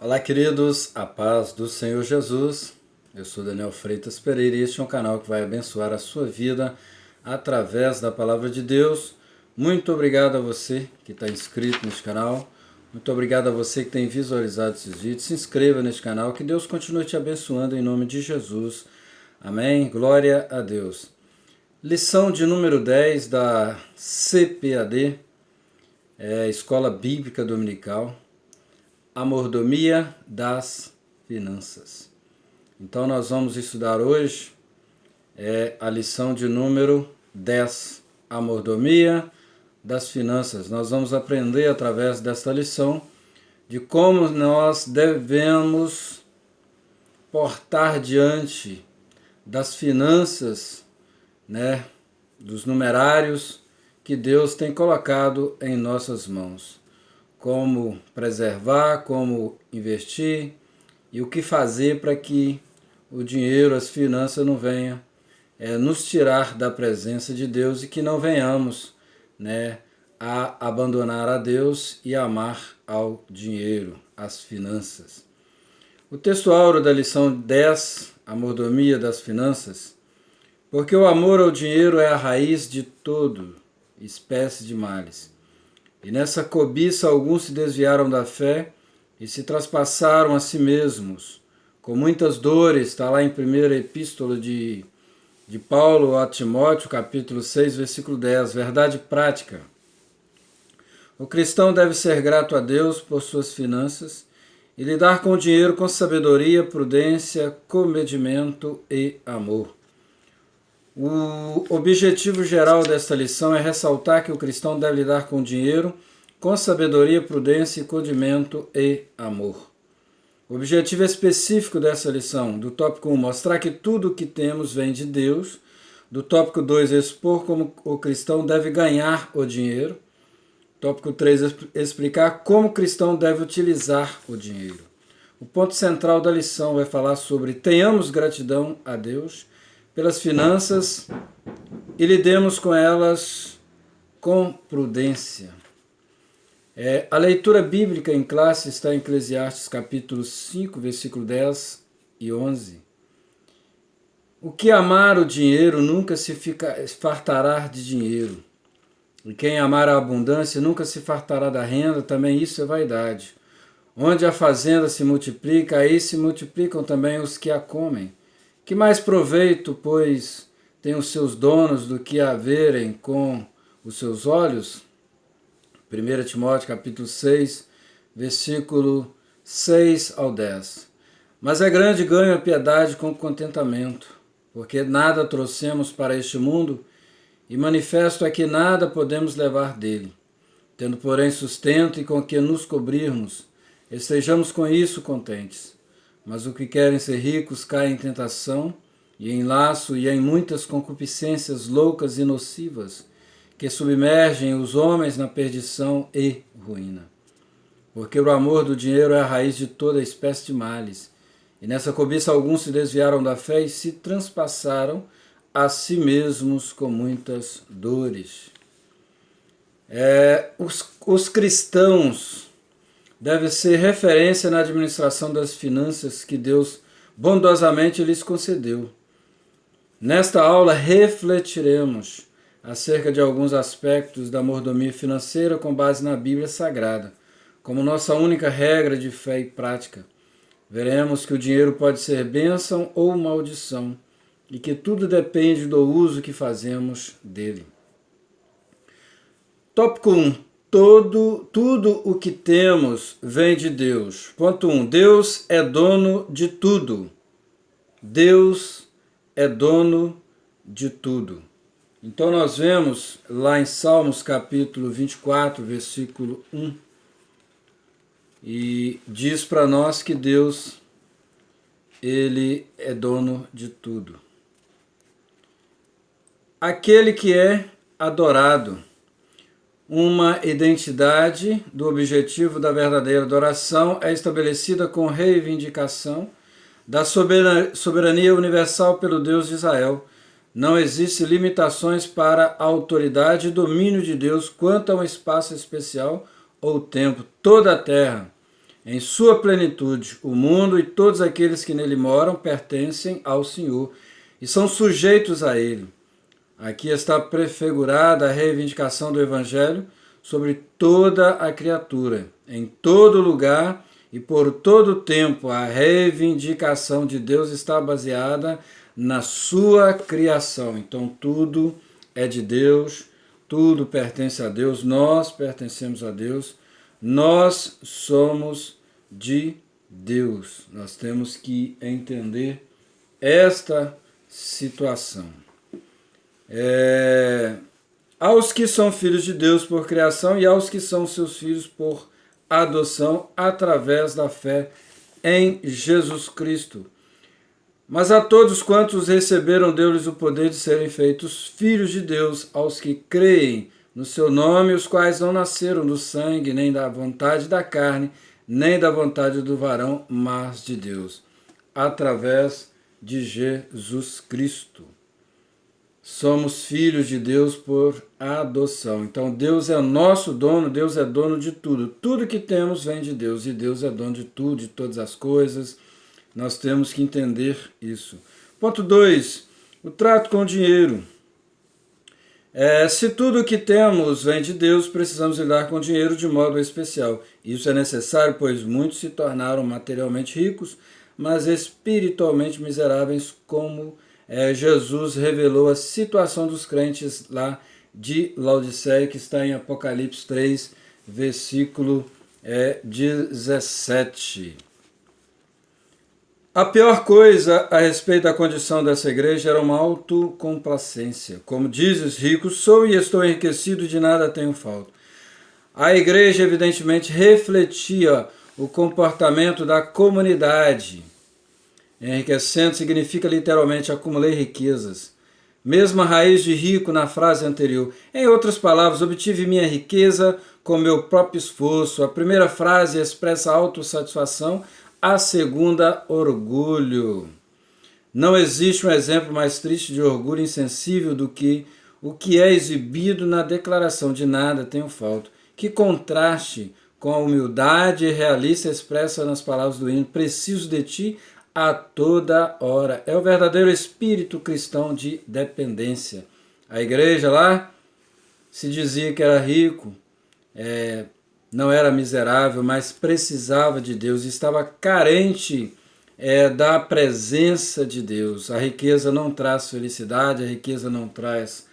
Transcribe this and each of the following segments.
Olá, queridos, a paz do Senhor Jesus. Eu sou Daniel Freitas Pereira e este é um canal que vai abençoar a sua vida através da palavra de Deus. Muito obrigado a você que está inscrito neste canal. Muito obrigado a você que tem visualizado esses vídeos. Se inscreva neste canal, que Deus continue te abençoando em nome de Jesus. Amém? Glória a Deus. Lição de número 10 da CPAD, Escola Bíblica Dominical. A mordomia das finanças. Então nós vamos estudar hoje a lição de número 10, a mordomia das finanças. Nós vamos aprender através desta lição de como nós devemos portar diante das finanças, dos numerários que Deus tem colocado em nossas mãos. Como preservar, como investir e o que fazer para que o dinheiro, as finanças não venham nos tirar da presença de Deus e que não venhamos a abandonar a Deus e amar ao dinheiro, às finanças. O texto áureo da lição 10, a mordomia das finanças, porque o amor ao dinheiro é a raiz de todo espécie de males. E nessa cobiça alguns se desviaram da fé e se traspassaram a si mesmos, com muitas dores. Está lá em 1ª Epístola de Paulo a Timóteo, capítulo 6, versículo 10, verdade prática. O cristão deve ser grato a Deus por suas finanças e lidar com o dinheiro com sabedoria, prudência, comedimento e amor. O objetivo geral desta lição é ressaltar que o cristão deve lidar com o dinheiro com sabedoria, prudência, comedimento e amor. O objetivo específico dessa lição, do tópico 1, mostrar que tudo o que temos vem de Deus. Do tópico 2, expor como o cristão deve ganhar o dinheiro. Tópico 3, explicar como o cristão deve utilizar o dinheiro. O ponto central da lição vai falar sobre tenhamos gratidão a Deus pelas finanças e lidemos com elas com prudência. A leitura bíblica em classe está em Eclesiastes capítulo 5, versículo 10 e 11. O que amar o dinheiro nunca se fartará de dinheiro, e quem amar a abundância nunca se fartará da renda, também isso é vaidade. Onde a fazenda se multiplica, aí se multiplicam também os que a comem. Que mais proveito, pois, tem os seus donos do que a verem com os seus olhos? 1 Timóteo capítulo 6, versículo 6 ao 10. Mas é grande ganho a piedade com contentamento, porque nada trouxemos para este mundo, e manifesto é que nada podemos levar dele. Tendo, porém, sustento e com que nos cobrirmos, estejamos com isso contentes. Mas os que querem ser ricos caem em tentação, e em laço, e em muitas concupiscências loucas e nocivas, que submergem os homens na perdição e ruína. Porque o amor do dinheiro é a raiz de toda espécie de males, e nessa cobiça alguns se desviaram da fé e se transpassaram a si mesmos com muitas dores. Os cristãos devem ser referência na administração das finanças que Deus bondosamente lhes concedeu. Nesta aula refletiremos acerca de alguns aspectos da mordomia financeira com base na Bíblia Sagrada, como nossa única regra de fé e prática. Veremos que o dinheiro pode ser bênção ou maldição e que tudo depende do uso que fazemos dele. Tópico 1. Tudo o que temos vem de Deus. Ponto 1. Deus é dono de tudo. Deus é dono de tudo. Então nós vemos lá em Salmos capítulo 24, versículo 1, e diz para nós que Deus, Ele é dono de tudo. Aquele que é adorado, uma identidade do objetivo da verdadeira adoração é estabelecida com reivindicação da soberania universal pelo Deus de Israel. Não existem limitações para a autoridade e domínio de Deus quanto a um espaço especial ou tempo. Toda a terra em sua plenitude. O mundo e todos aqueles que nele moram pertencem ao Senhor e são sujeitos a ele. Aqui está prefigurada a reivindicação do Evangelho sobre toda a criatura, em todo lugar e por todo tempo. A reivindicação de Deus está baseada na sua criação. Então tudo é de Deus, tudo pertence a Deus, nós pertencemos a Deus, nós somos de Deus. Nós temos que entender esta situação. Aos que são filhos de Deus por criação e aos que são seus filhos por adoção através da fé em Jesus Cristo. Mas a todos quantos receberam, deu-lhes o poder de serem feitos filhos de Deus, aos que creem no seu nome, os quais não nasceram do sangue, nem da vontade da carne, nem da vontade do varão, mas de Deus, através de Jesus Cristo. Somos filhos de Deus por adoção. Então Deus é nosso dono, Deus é dono de tudo. Tudo que temos vem de Deus, e Deus é dono de tudo, de todas as coisas. Nós temos que entender isso. Ponto 2. O trato com o dinheiro. Se tudo o que temos vem de Deus, precisamos lidar com o dinheiro de modo especial. Isso é necessário, pois muitos se tornaram materialmente ricos, mas espiritualmente miseráveis, como Jesus revelou a situação dos crentes lá de Laodiceia, que está em Apocalipse 3, versículo 17. A pior coisa a respeito da condição dessa igreja era uma autocomplacência. Como diz os ricos, sou e estou enriquecido, de nada tenho falta. A igreja evidentemente refletia o comportamento da comunidade. Enriquecendo significa literalmente acumulei riquezas. Mesma raiz de rico na frase anterior. Em outras palavras, obtive minha riqueza com meu próprio esforço. A primeira frase expressa autossatisfação, a segunda, orgulho. Não existe um exemplo mais triste de orgulho insensível do que o que é exibido na declaração de nada tenho falta. Que contraste com a humildade realista expressa nas palavras do hino, preciso de ti a toda hora. É o verdadeiro espírito cristão de dependência. A igreja lá se dizia que era rico, não era miserável, mas precisava de Deus, estava carente da presença de Deus. A riqueza não traz felicidade, a riqueza não traz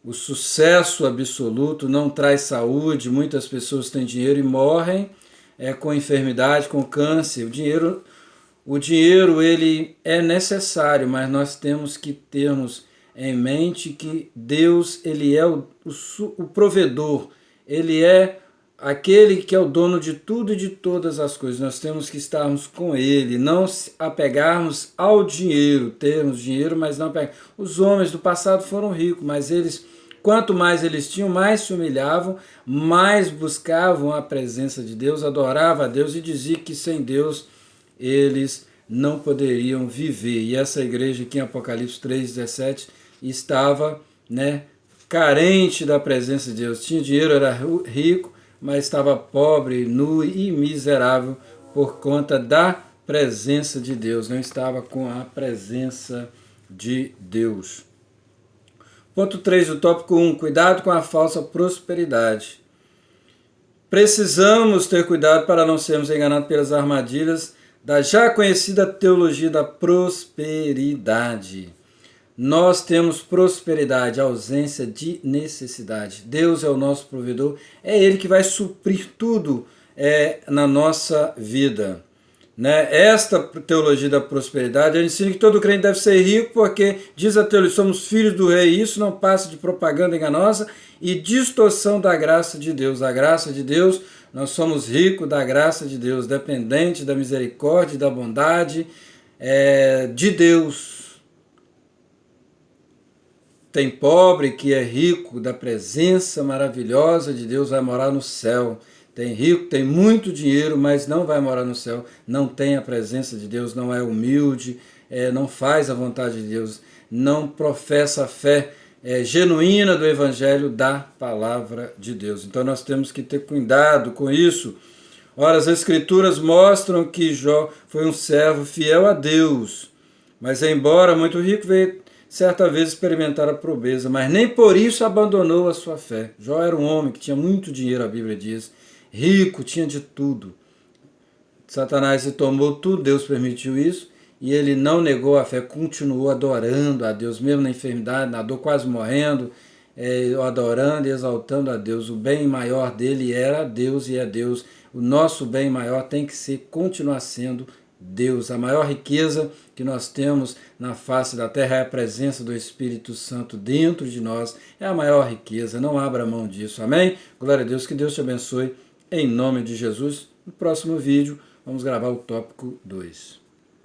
o sucesso absoluto, não traz saúde. Muitas pessoas têm dinheiro e morrem com enfermidade, com câncer. O dinheiro ele é necessário, mas nós temos que termos em mente que Deus ele é o provedor. Ele é aquele que é o dono de tudo e de todas as coisas. Nós temos que estarmos com Ele, não apegarmos ao dinheiro, termos dinheiro, mas não apegarmos. Os homens do passado foram ricos, mas eles, quanto mais eles tinham, mais se humilhavam, mais buscavam a presença de Deus, adoravam a Deus e diziam que sem Deus eles não poderiam viver. E essa igreja aqui em Apocalipse 3,17 estava, carente da presença de Deus. Tinha dinheiro, era rico, mas estava pobre, nu e miserável por conta da presença de Deus. Não estava com a presença de Deus. Ponto 3 do tópico 1. Cuidado com a falsa prosperidade. Precisamos ter cuidado para não sermos enganados pelas armadilhas da já conhecida teologia da prosperidade. Nós temos prosperidade, ausência de necessidade. Deus é o nosso provedor, é Ele que vai suprir tudo na nossa vida. Esta teologia da prosperidade ensina que todo crente deve ser rico, porque diz a teologia, somos filhos do rei, e isso não passa de propaganda enganosa e distorção da graça de Deus. A graça de Deus, nós somos ricos da graça de Deus, dependente da misericórdia e da bondade de Deus. Tem pobre que é rico da presença maravilhosa de Deus, vai morar no céu. Tem rico, tem muito dinheiro, mas não vai morar no céu. Não tem a presença de Deus, não é humilde, não faz a vontade de Deus, não professa a fé genuína do Evangelho da Palavra de Deus. Então nós temos que ter cuidado com isso. Ora, as Escrituras mostram que Jó foi um servo fiel a Deus, mas embora muito rico, veio certa vez experimentar a pobreza, mas nem por isso abandonou a sua fé. Jó era um homem que tinha muito dinheiro, a Bíblia diz, rico, tinha de tudo. Satanás se tomou tudo, Deus permitiu isso, e ele não negou a fé, continuou adorando a Deus, mesmo na enfermidade, na dor, quase morrendo, adorando e exaltando a Deus. O bem maior dele era Deus e é Deus. O nosso bem maior tem que ser, continuar sendo Deus. A maior riqueza que nós temos na face da terra é a presença do Espírito Santo dentro de nós. É a maior riqueza, não abra mão disso. Amém? Glória a Deus, que Deus te abençoe, em nome de Jesus. No próximo vídeo, vamos gravar o tópico 2.